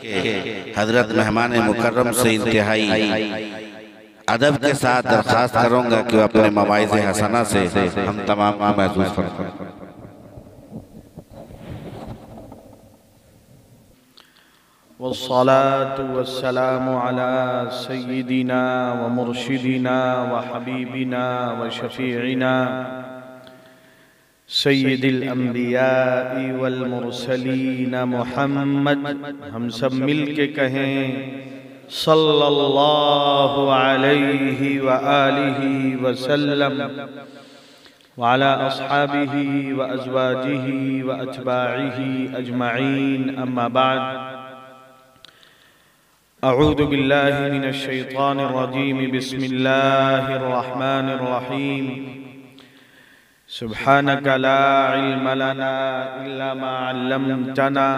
कि हजरत मेहमान मुकर्रम से इंतहाई अदब के साथ दरख्वास्त करूंगा कि वो अपने मवाइज़ हसना से हम तमाम को महसूस फरमाएं। वस्सलातु वस्सलामु अला सय्यिदिना व मुर्शिदिना व हबीबिना व शफीइना सय्यिदिल अंबिया'i वल मुरसलीन मुहम्मद। हम सब मिल के कहें सल्लल्लाहु अलैहि व आलिहि व सल्लम व अला अस्हाबिही व अज़वाजिही व अत्बाइही अजमईन। अम्मा बाद, अऊज़ु बिल्लाहि मिनश शैतानिर रजीम। बिस्मिल्लाहिर रहमानिर रहीम। सुब्हानक ला इल्म लना इल्ला मा अल्लमतना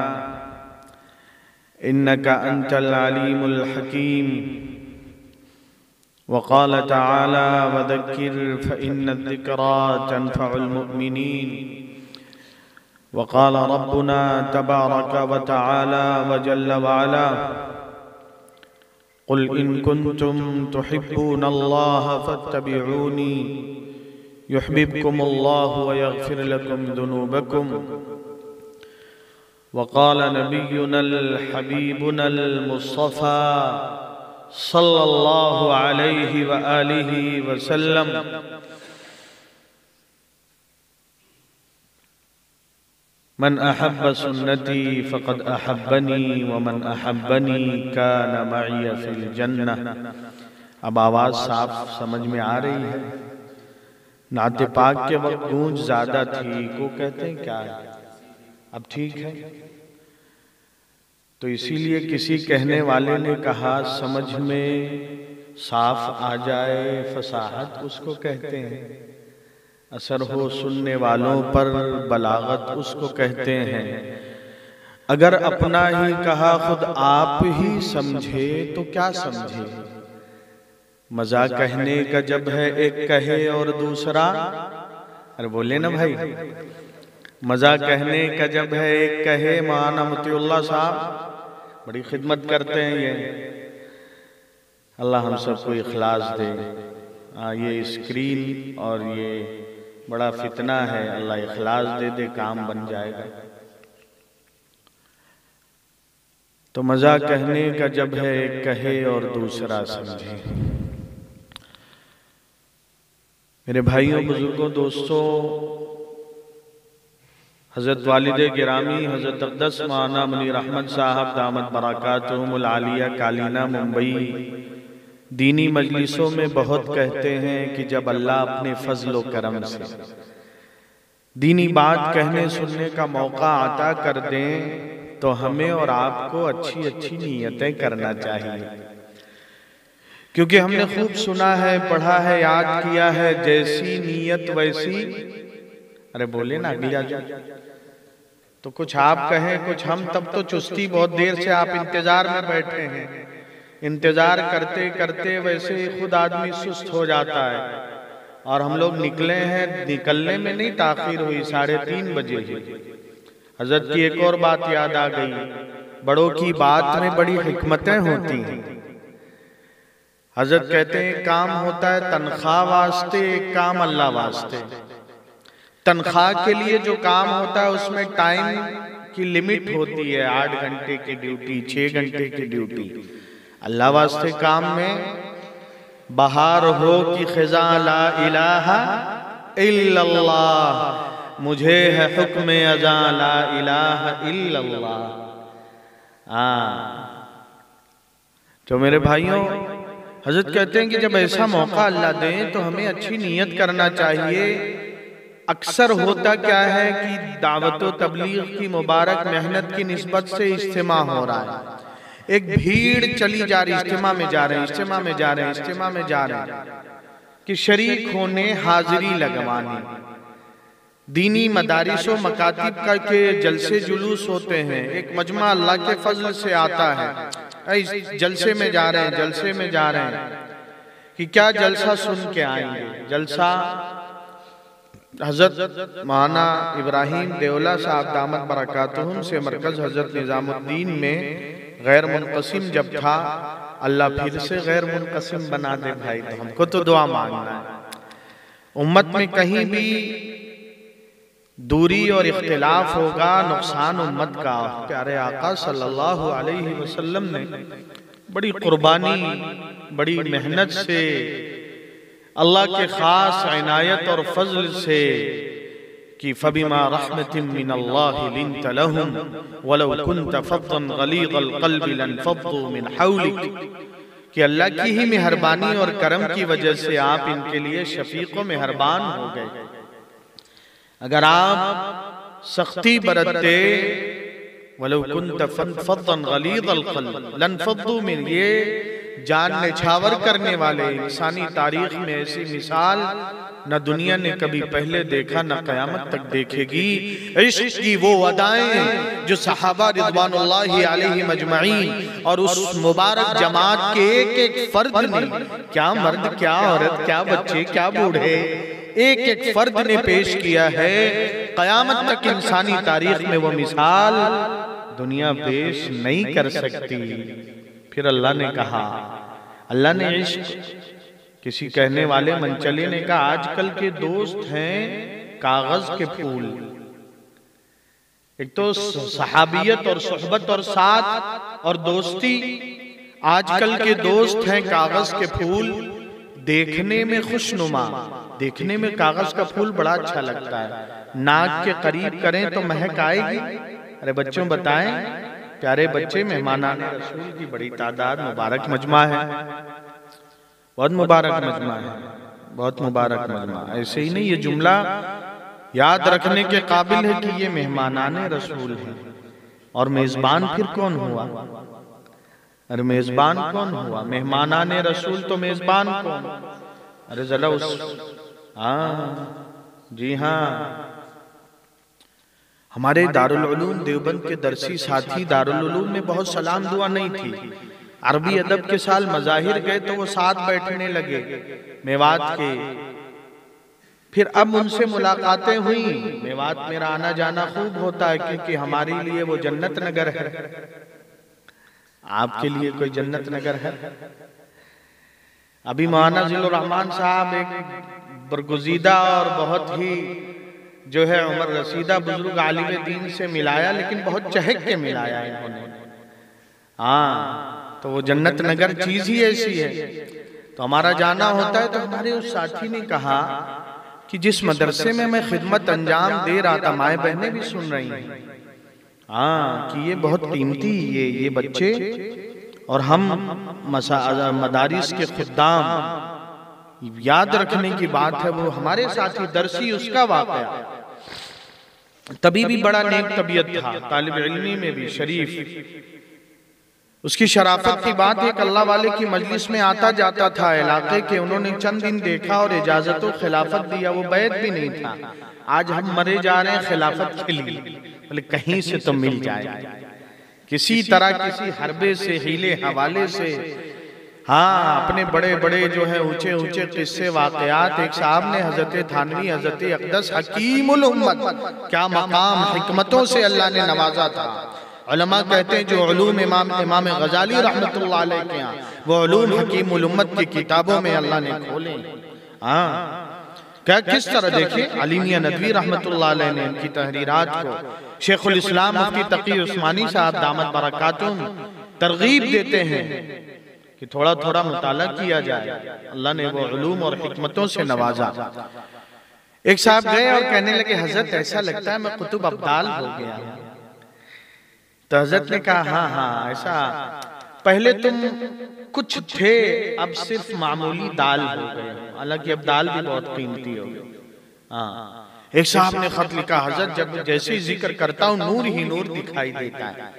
इन्नका अंतल अलीमुल हकीम। वक़ाल तआला वज़क्किर फ़इन्नज़िक्रा तनफ़उल मुमिनीन। वक़ाल रब्बुना तबारक व तआला व जल्ल व अला क़ुल इन कुन्तुम तुहिब्बूनल्लाह फ़त्तबिऊनी युहब्बिबकुमुल्लाहु व यग़फ़िर लकुम ज़ुनूबकुम। वक़ाल नबियुनल हबीबुनल मुस्तफ़ा सल्लल्लाहु अलैहि व आलिहि व सल्लम, मन अहब्ब सुन्नती फ़क़द अहब्बनी व मन अहब्बनी कान मई फ़िल जन्नह। अब आवाज़ साफ समझ में आ रही है। नाते पाक के वक्त गूंज ज़्यादा थी, को कहते हैं क्या, अब ठीक है। तो इसीलिए किसी कहने वाले ने कहा समझ में साफ आ जाए, फसाहत उसको कहते हैं। असर हो सुनने वालों पर, बलागत उसको कहते हैं। अगर अपना ही कहा खुद आप ही समझे तो क्या समझे। मजा कहने का जब है एक कहे और दूसरा, अरे बोले ना भाई, मजा कहने का जब है एक कहे। मौलाना मोतीउल्लाह साहब बड़ी खिदमत करते हैं ये, अल्लाह हम सबको इखलास दे। ये स्क्रीन और ये बड़ा फितना है, अल्लाह इखलास दे दे, काम बन जाएगा। तो मजा कहने का जब है एक कहे और दूसरा समझे। मेरे भाइयों, बुजुर्गों, दोस्तों, हजरत वालिद गिरामी हजरत अक़दस मौलाना मुनीर अहमद साहब दामत बरकातुहुमुल आलिया कालीना मुंबई दीनी मजलिसों में बहुत कहते हैं कि जब अल्लाह अपने फजल व करम से दीनी बात कहने सुनने का मौका आता कर दें तो हमें और आपको अच्छी अच्छी नीयतें करना चाहिए। क्योंकि हमने खूब सुना है, पढ़ा है, याद किया है, जैसी नीयत वैसी। अरे बोले ना अगली आज तो कुछ आप कहें कुछ हम, तब तो चुस्ती बहुत देर से आप इंतजार में बैठे हैं। इंतजार करते करते वैसे ही खुद आदमी सुस्त हो जाता है। और हम लोग निकले हैं, निकलने में नहीं ताखीर हुई, 3:30 बजे ही। हजरत की एक और बात याद आ गई, बड़ों की बात में बड़ी हिकमतें होती हैं। हजरत कहते हैं काम होता है तनख्वाह वास्ते, एक काम अल्लाह वास्ते। तनख्वाह के लिए जो काम होता है उसमें टाइम की लिमिट होती है, 8 घंटे की ड्यूटी, 6 घंटे की ड्यूटी। अल्लाह वास्ते काम में बहार हो कि खिज़ा ला इलाहा इल्लल्लाह, मुझे है हुक्म अज़ा ला इलाहा इल्लल्लाह। तो मेरे भाइयों, हजरत कहते हैं कि जब ऐसा मौका अल्लाह दे तो हमें अच्छी नीयत करना चाहिए। अक्सर होता क्या है कि दावत व तबलीग की मुबारक मेहनत की निस्बत से इज्तिमा हो रहा है, एक भीड़ चली जा रही, इज्तिमा में जा रहे हैं, इज्तिमा में जा रहे हैं, इज्तिमा में जा रहे हैं कि शरीक होने, हाजिरी लगवाने। दीनी मदारिसों मकातिब का के जलसे जुलूस होते हैं, एक मजमा अल्लाह के फजल से आता है। जलसे में जा रहे हैं, जलसे में जा रहे हैं कि क्या जलसा सुन के आएंगे। जलसा हजरत मौलाना इब्राहिम देवला साहब दामत बरकातुहुम से मरकज हजरत निजामुद्दीन में गैर मुनक़सिम जब था, अल्लाह फिर से गैर मुनक़सिम बना दे भाई, तो हमको तो दुआ मांगना है। उम्मत में कहीं भी दूरी और इख्तिलाफ होगा, नुकसान उम्मत का। प्यारे आका सल्लल्लाहु अलैहि वसल्लम ने बड़ी कुर्बानी, बड़ी मेहनत से, अल्लाह के खास इनायत और फजल से कि फबिमा रहमतिन मिनल्लाहि लिंत लहुम वलौ कुन्त फद्दन गलीज़ल क़ल्बि लनफ़द्दू मिन हौलिक, कि अल्लाह की ही मेहरबानी और करम की वजह से आप इनके लिए शफीक़ व मेहरबान हो गए। अगर आप सख्ती बरतते, वलौ कुन्त फद्दन गलीज़ल क़ल्ब लनफ़द्दू मिन, ये जान निछावर करने वाले, इंसानी तारीख में ऐसी मिसाल न दुनिया ने कभी पहले देखा, न क़यामत तक देखेगी। इश्क की वो अदाएं जो सहाबा रिज़वानुल्लाहि अलैहिम अजमईन और उस मुबारक जमात के एक एक फर्द ने, क्या मर्द, क्या औरत, क्या बच्चे, क्या बूढ़े, एक एक फर्द ने पेश किया है। क़यामत तक इंसानी तारीख में वो मिसाल दुनिया पेश नहीं कर सकती। फिर अल्लाह ने कहा, अल्लाह ने इश्क, किसी कहने वाले मनचले ने कहा आजकल के दोस्त हैं कागज के फूल। एक तो सहाबियत और सोहबत और साथ और दोस्ती, आजकल के दोस्त हैं कागज के फूल, देखने में खुशनुमा, देखने में कागज का फूल बड़ा अच्छा लगता है, नाक के करीब करें तो महक आएगी। अरे बच्चों बताएं, प्यारे बच्चे, मेहमानाने रसूल की बड़ी तादाद, मुबारक मजमा है, बहुत मुबारक मजमा है, बहुत मुबारक मजमा। ऐसे ही नहीं, ये जुमला याद रखने के काबिल है कि ये मेहमानाने रसूल है। और मेजबान फिर कौन हुआ? अरे मेजबान कौन हुआ? मेहमानाने रसूल तो मेजबान कौन? अरे जरा उस, हाँ जी हाँ, हमारे दारुल उलूम देवबंद के दरसी साथी दारुल उलूम में बहुत सलाम दुआ नहीं थी। अरबी अदब के साल मज़ाहिर गए तो वो साथ बैठने लगे मेवात के। फिर अब उनसे मुलाकातें हुई। मेवात मेरा आना जाना खूब होता है, क्योंकि हमारे लिए वो जन्नत नगर है। आपके लिए कोई जन्नत नगर है? अभी मौलाना जिल्लुर रहमान साहब एक बरगुज़ीदा और बहुत ही जो है उमर रसीदा बुजुर्ग आलिम दीन से मिलाया, लेकिन बहुत चहक के मिलाया इन्होंने। हाँ, तो वो जन्नत नगर चीज ही ऐसी है। तो हमारा जाना होता है, तो हमारे उस साथी ने कहा कि जिस मदरसे में मैं खिदमत अंजाम दे रहा था, माए बहनें भी सुन रही हैं, हाँ, कि ये बहुत कीमती ये बच्चे और हम मदारिस के खुद्दाम, याद रखने की बात है। वो हमारे साथी दरसी, उसका वाक़या तभी भी बड़ा नेक तबीयत था, तालिब इल्मी में भी शरीफ। उसकी शराफत की बात है, अल्लाह वाले की मजलिस में आता जाता था इलाके के। उन्होंने चंद दिन देखा और इजाजत और खिलाफत दिया। वो बैत भी नहीं था। आज हम मरे जा रहे हैं खिलाफत के लिए, बोले कहीं से तो मिल जाए, किसी तरह, किसी हरबे से, हीले हवाले से। हाँ, अपने बड़े बड़े जो है ऊंचे ऊंचे किस्से वाकयात। एक साहब ने हजरत थानवी, हजरत अक़दस हकीमुल उम्मत, क्या मकाम हिकमतों से अल्लाह ने नवाजा था। उलमा कहते हैं जो उलूम इमाम गजाली रहमतुल्लाह अलैह के यहाँ, वो उलूम हकीमुल उम्मत की किताबों में अल्लाह ने खोले। हाँ, क्या किस तरह देखिए, अलीमिया नदवी रहमतुल्लाह अलैह ने इनकी तहरीरात को शेखुल इस्लाम मुफ्ती तकी उस्मानी साहब दामत बरकातुहुम तरगीब देते हैं कि थोड़ा थोड़ा मुताला किया जाए। अल्लाह ने वो उलूम और हिकमतों से नवाजा। एक साहब गए और कहने लगे, हजरत ऐसा लगता है मैं कुतुब अब्दाल हो गया। तो हजरत ने कहा, हाँ हाँ ऐसा, पहले तुम कुछ थे, अब सिर्फ मामूली दाल हो गए। हालांकि अब दाल भी बहुत कीमती हो गई। हाँ, एक साहब ने खत लिखा, हजरत जब जैसे ही जिक्र करता हूँ नूर ही नूर दिखाई देता है।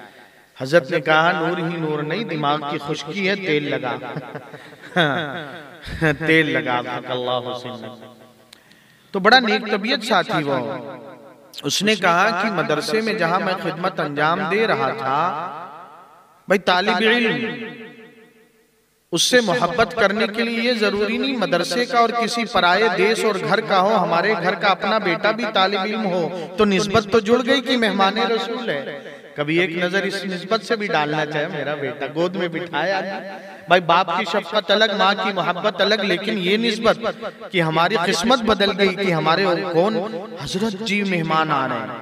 हजरत ने कहा, नूर ही नूर नहीं, दिमाग की खुश्की है, तेल लगा तेल लगा। अल्लाह हुसैन। तो बड़ा नेक तबीयत साथी वो। उसने कहा कि मदरसे में जहां मैं खिदमत अंजाम दे रहा था, भाई तालिब इल्म उससे मोहब्बत करने के लिए ये जरूरी नहीं मदरसे का और किसी पराये देश और घर का हो, हमारे घर का अपना बेटा भी तालिब इल्म हो तो निस्बत तो जुड़ गई कि मेहमान रसूल है। कभी एक नजर इस निस्बत से भी डालना चाहिए, मेरा बेटा गोद में बिठाया भाई, बाप की शफकत अलग, माँ की मोहब्बत अलग, लेकिन ये निस्बत कि हमारी किस्मत बदल गई कि हमारे कौन हजरत जी मेहमान आ रहे हैं,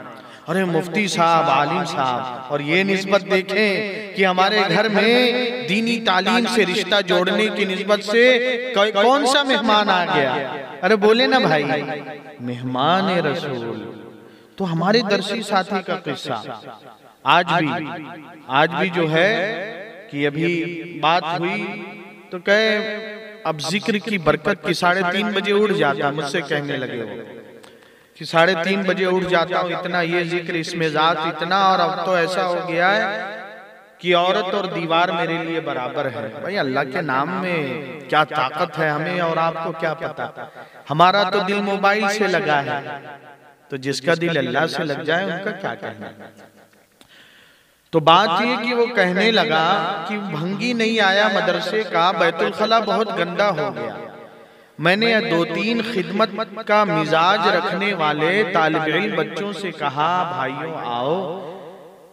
अरे मुफ्ती साहब, आलिम साहब, और ये निस्बत देखें कि हमारे घर में दीनी तालीम से रिश्ता जोड़ने की निस्बत से कौन सा मेहमान आ गया। अरे बोले ना भाई, मेहमान रसूल। तो हमारे दरसी साथी का किस्सा आज भी जो है कि अभी बात हुई तो कहे अब जिक्र की बरकत की 3:30 बजे उठ जाता, मुझसे कहने लगे वो कि 3:30 बजे उठ जाता हूँ, इतना ये जिक्र इसमें जात इतना, और अब तो ऐसा हो गया है कि औरत और दीवार मेरे लिए बराबर है। भाई अल्लाह के नाम में क्या ताकत है, हमें और आपको क्या पता। हमारा तो दिल मोबाइल से लगा है, तो जिसका दिल अल्लाह से लग जाए उनका क्या कहना। तो बात ये कि वो कहने लगा कि भंगी नहीं आया मदरसे का, बैतुल खला बहुत गंदा हो गया। मैंने 2-3 खिदमत का मिजाज रखने वाले तालिब इल्म बच्चों से कहा, भाइयों आओ,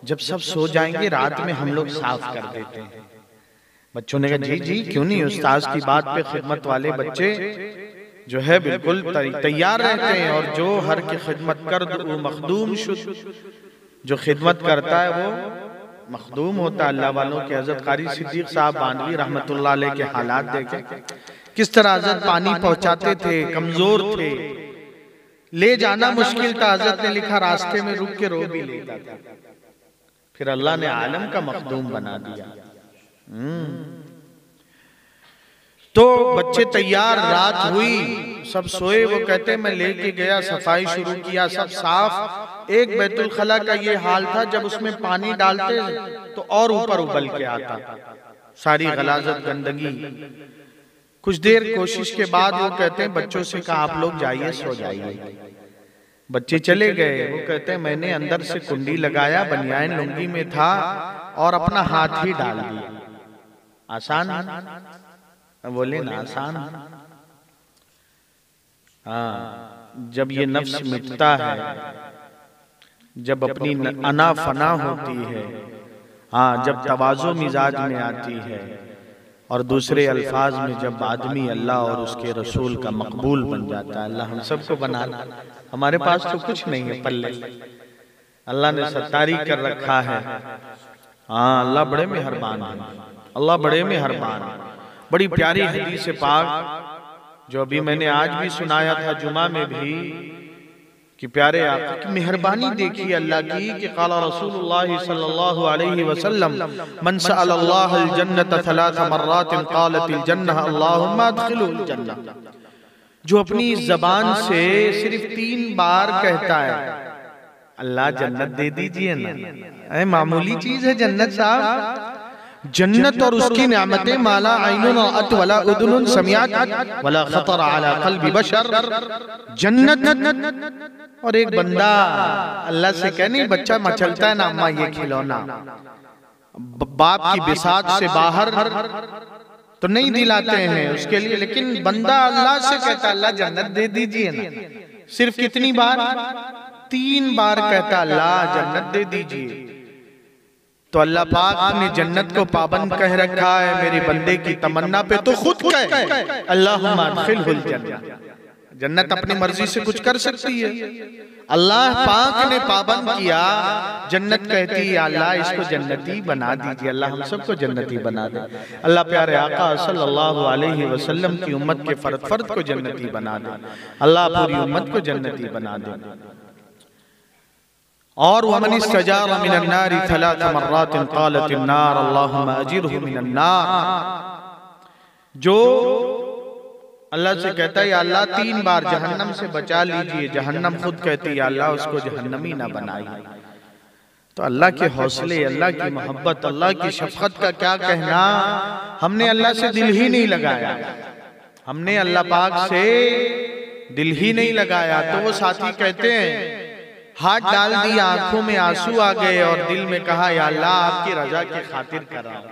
जब सब सो जाएंगे रात में हम लोग साफ कर देते हैं। बच्चों ने कहा जी जी क्यों नहीं, उस्ताद की बात पे खिदमत वाले बच्चे जो है बिल्कुल तैयार रहते हैं, और जो हर की खिदमत कर वो मखदूम शुद्ध, जो खिदमत करता है वो मखदूम होता है। अल्लाह वालों के हजरत कारी सिद्दीक साहब बानवी रहमतुल्लाह अलैह के हालात देखे, किस तरह हजरत पानी पहुंचाते थे, कमजोर थे, ले जाना मुश्किल था। हजरत ने लिखा रास्ते में रुक के रो भी लेता था, फिर अल्लाह ने आलम का मखदूम बना दिया। तो बच्चे तैयार, रात हुई, सब सोए, वो कहते मैं लेके गया, सफाई शुरू किया, सब साफ। एक बैतुल खला का ये हाल था, जब उसमें पानी डालते तो और ऊपर उबल के आता, सारी गलाजत गंदगी। कुछ देर कोशिश के बाद वो कहते हैं बच्चों से कहा आप लोग जाइए, सो जाइए। बच्चे चले गए। वो कहते हैं मैंने अंदर से कुंडी लगाया, बनियान लुंगी में था, और अपना हाथ ही डाल दिया। आसान बोले ना, आसान। हाँ, जब ये नफ्स मिटता है, जब अपनी अना फना होती है, हाँ, जब तवाज़ो मिजाज में आती है, और दूसरे अल्फाज में जब आदमी अल्लाह और उसके रसूल का मकबूल बन जाता है। अल्लाह हम सबको बना, हमारे पास तो कुछ नहीं है पल्ले, अल्लाह ने सत्तारी कर रखा है। हाँ, अल्लाह बड़े मेहरबान है, अल्लाह बड़े मेहरबान है। बड़ी प्यारी हदीस पाक जो अभी मैंने आज भी सुनाया था जुमा में भी, कि प्यारे आका की मेहरबानी देखिए अल्लाह की, कि क़ाला रसूलुल्लाह सल्लल्लाहु अलैहि वसल्लम मन सअलल्लाह अल जन्नत थलाथ मर्रातिन क़ालतिल जन्नह अल्लाहुम्मा अदखिलहुल जन्नह। जो अपनी जबान से सिर्फ 3 बार कहता है अल्लाह जन्नत दे दीजिए ना, मामूली चीज है जन्नत साहब। जन्नत और उसकी नेमतें माला आइनुन रअत वला उदुनुन समिअत वला खतर अला क़ल्बि बशर। जन्नत और एक बंदा अल्लाह से कहे नहीं, बच्चा मचलता है ना अम्मा ये खिलौना, बाप की बिसात से बाहर तो नहीं दिलाते हैं उसके लिए, लेकिन बंदा अल्लाह से कहता अल्लाह जन्नत दे दीजिए ना। सिर्फ कितनी बार? 3 बार कहता अल्लाह जन्नत दे दीजिए। तो अल्लाह पाक ने जन्नत को पाबंद कह रखा है, मेरे बंदे की तमन्ना पे तो खुद कहे अल्लाहुम्मा अदखिलहुल जन्नह। जन्नत अपनी मर्जी से कुछ कर सकती है, अल्लाह पाक ने पाबंद किया। जन्नत कहती है अल्लाह इसको जन्नती बना दीजिए, अल्लाह हम सबको जन्नती बना दे। अल्लाह प्यारे आका सल्लल्लाहु अलैहि वसल्लम की उम्मत के फर्द फर्द को जन्नती बना दे, अल्लाह पूरी उम्मत को जन्नती बना दे। और वमन इस्तजारा मिनन नारि थलाथ मर्रातिन क़ालतिन नार अल्लाहुम्मा अजिरहु मिनन नार। जो अल्लाह से कहता है या अल्लाह 3 बार जहन्नम से बचा लीजिए, जहन्नम खुद कहती है या अल्लाह उसको जहन्नमी ना बनाइए। तो अल्लाह के हौसले, अल्लाह की मोहब्बत, अल्लाह की शफकत का क्या कहना। हमने अल्लाह से दिल ही नहीं लगाया, हमने अल्लाह पाक से दिल ही नहीं लगाया। तो वो साथी कहते हैं हाथ डाल दिया, आंखों में आंसू आ गए और दिल में कहा या अल्लाह आपकी रजा की खातिर कर रहा हूं।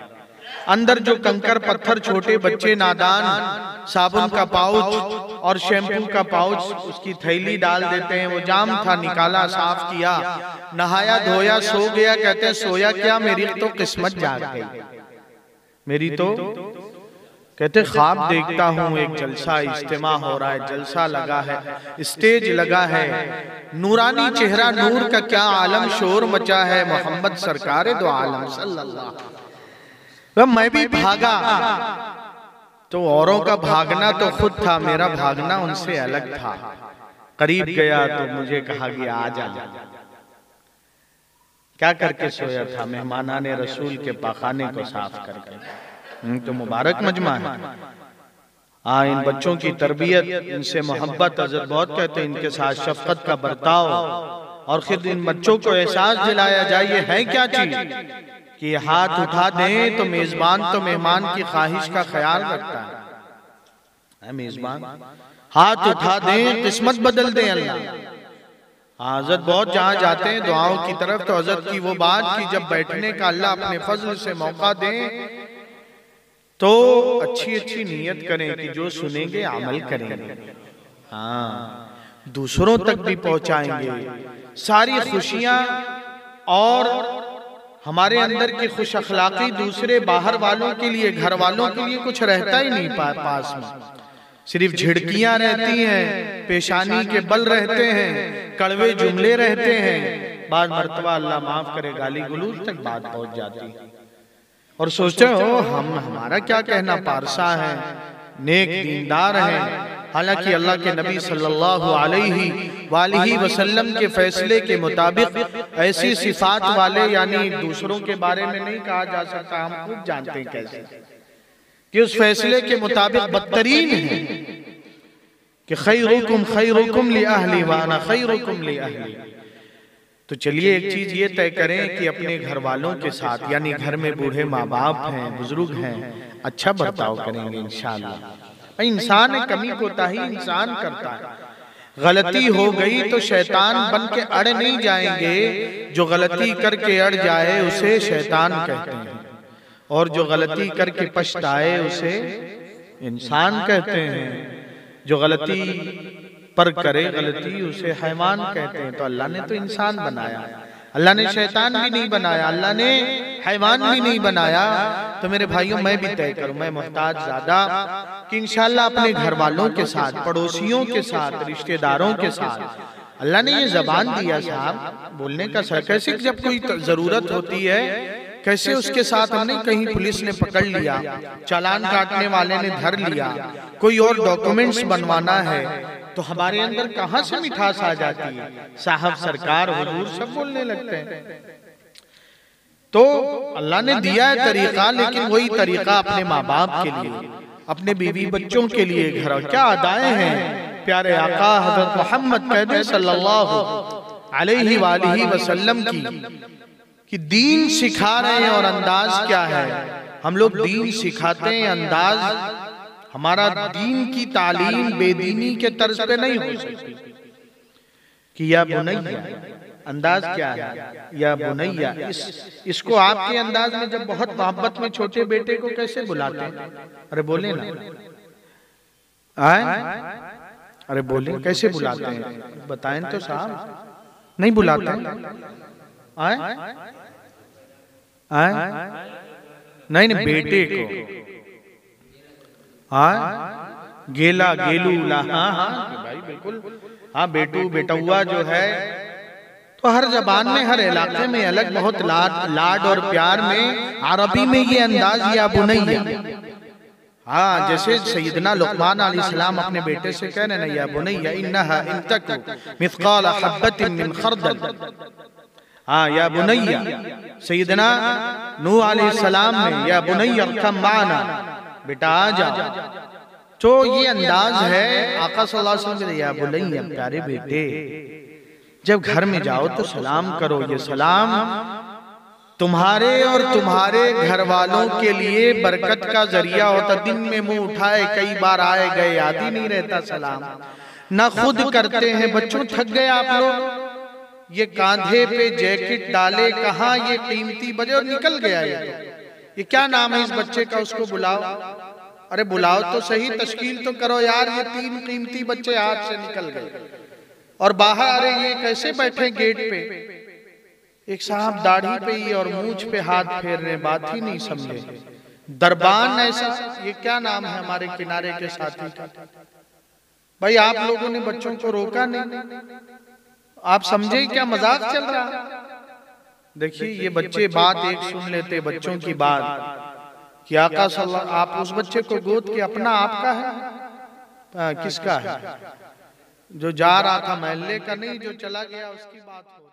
अंदर जो कंकर पत्थर, छोटे बच्चे नादान साबुन का पाउच और शैम्पू का पाउच उसकी थैली डाल देते हैं। वो जाम था, निकाला, साफ किया, नहाया धोया, सो गया। कहते हैं सोया क्या, मेरी तो किस्मत जाग गई, मेरी तो कहते ख्वाब देखता हूँ एक जलसा इज्तिमा हो रहा है, जलसा लगा है, स्टेज लगा है, नूरानी चेहरा, नूर का क्या आलम, शोर मचा है, मोहम्मद सरकार दो आलम सल्लल्लाहु अलैहि वसल्लम। मैं भी भागा तो औरों का भागना तो खुद था, मेरा भागना उनसे अलग था। करीब गया तो मुझे कहा कि आ जा। क्या करके सोया था? मेहमानाने रसूल के पाखाने को साफ करके। तो मुबारक मजमा है। इन बच्चों की तरबियत, इनसे मोहब्बत, हज़रत बहुत कहते हैं इनके साथ शफकत का बर्ताव, और खुद इन बच्चों को एहसास दिलाया जाए ये है क्या चीज कि हाथ उठा दें तो मेजबान तो मेहमान की ख्वाहिश का ख्याल रखता है। मेजबान हाथ उठा दें, किस्मत बदल दें अल्लाह। हज़रत बहुत जहाँ जाते हैं दुआओं की तरफ, तो हज़रत की वो बात कि जब बैठने का अल्लाह अपने फजल से मौका दें तो अच्छी अच्छी नीयत करें कि जो सुनेंगे अमल करेंगे, दूसरों तक भी पहुंचाएंगे। सारी खुशियां और हमारे अंदर की खुश अखलाकी दूसरे बाहर वालों के लिए, घर वालों के लिए कुछ रहता ही नहीं पास में। सिर्फ झिड़कियां रहती हैं, पेशानी के बल रहते हैं, कड़वे जुमले रहते हैं, बाद मर्तबा अल्लाह माफ करे गाली गलूज तक बात पहुंच जाती है। और सोचते हो हमारा क्या कहना, पारसा है, नेक दीनदार हैं। हालांकि अल्लाह के नबी सल्लल्लाहु अलैहि वसल्लम के फैसले के मुताबिक ऐसी सिफात वाले, यानी दूसरों के बारे में नहीं कहा जा सकता, हम खूब जानते हैं कैसे कि उस फैसले के मुताबिक बदतरीन है कि खैरुकुम li अहली व अना खैरुकुम li अहली। तो चलिए एक चीज ये तय करें कि अपने घर वालों के साथ, यानी घर में बूढ़े माँ बाप हैं, बुजुर्ग हैं, अच्छा बर्ताव करेंगे इंशाअल्लाह। इंसान है, कमी कोताही इंसान करता है। गलती हो गई तो शैतान बन के अड़ नहीं जाएंगे, जो गलती करके अड़ जाए उसे शैतान कहते हैं, और जो गलती करके पछताए उसे इंसान कहते हैं। जो गलती पर करे गलती उसे हैवान कहते हैं। तो अल्लाह ने तो इंसान बनाया, अल्लाह ने शैतान भी नहीं बनाया, अल्लाह ने हैवान भी नहीं बनाया। तो मेरे भाइयों मैं भी तय करूं, मैं मोहताज ज्यादा कि इंशाअल्लाह अपने घर वालों के साथ, पड़ोसियों के साथ, रिश्तेदारों के साथ, अल्लाह ने ये जबान दिया साहब बोलने का सर, कैसे जब कोई जरूरत होती है कैसे उसके साथ हमने, कहीं पुलिस ने पकड़ लिया, चालान काटने वाले ने धर लिया, कोई और डॉक्यूमेंट्स बनवाना है, तो हमारे अंदर कहां से मिठास आ जाती है, साहब, सरकार, हुजूर सब बोलने लगते हैं। तो अल्लाह ने दिया है तरीका, लेकिन वही तरीका अपने माँ बाप के लिए, अपने बीवी बच्चों के लिए, घर क्या अदाएं हैं प्यारे आका हज़रत मोहम्मद कहते सल्लल्लाहु अलैहि वसल्लम की कि दीन सिखा रहे हैं। और अंदाज क्या है, हम लोग दीन सिखाते हैं, अंदाज हमारा दीन की तालीम बेदीनी के तर्ज पे नहीं हो सकती कि या बुनैया, अंदाज क्या है, या बुनैया, इसको आपके अंदाज में जब बहुत मोहब्बत में छोटे बेटे को कैसे बुलाते हैं? अरे बोले ना, अरे बोले कैसे बुलाते हैं, बताएं तो साहब। नहीं बुलाते नहीं बेटे को गेला, गेलू, भाई बिल्कुल, बेटू, बेटुआ जो है, तो हर जबान में, हर इलाके में अलग, बहुत लाड और प्यार में, अरबी में ये अंदाज या बुनैया। जैसे सैयदना लुक़मान अलैहिस्सलाम अपने बेटे से कह रहे ना, या बुनैया इन्नहा इन तकु मिस्काल हब्बतिन मिन खरदल, या बुनैया। सैयदना नूह अलैहिस्सलाम ने या बुनैया अर्कम माना, बेटा आ जाओ। तो ये अंदाज है आका सल्लल्लाहु अलैहि वसल्लम, या बुनैया, प्यारे बेटे, जब घर में जाओ तो सलाम करो। ये सलाम तुम्हारे और तुम्हारे घर वालों के लिए बरकत का जरिया होता। दिन में मुंह उठाए कई बार आए गए, याद ही नहीं रहता सलाम, ना खुद करते हैं। बच्चों थक गए आप लोग, ये कांधे पे जैकेट डाले, कहाँ ये कीमती बजे और निकल गया। ये क्या नाम है इस बच्चे का, उसको बुलाओ। अरे बुलाओ तो सही, तश्कील तो करो यार। ये 3 कीमती बच्चे हाथ से निकल गए और बाहर, अरे ये कैसे बैठे गेट पे, एक साहब दाढ़ी पे ही और मूंछ पे हाथ फेर रहे, बात ही नहीं समझे। दरबान ऐसा, ये क्या नाम है हमारे किनारे के साथी का। भाई आप लोगों ने बच्चों को रोका नहीं, आप समझे क्या मजाक चल रहा। देखिए ये बच्चे बात एक सुन लेते, बच्चों की बात कि आका सल्लल्लाहु, आप उस बच्चे को गोद के अपना आपका है, किसका है, जो जा रहा था महल्ले का नहीं, जो चला गया उसकी बात हो।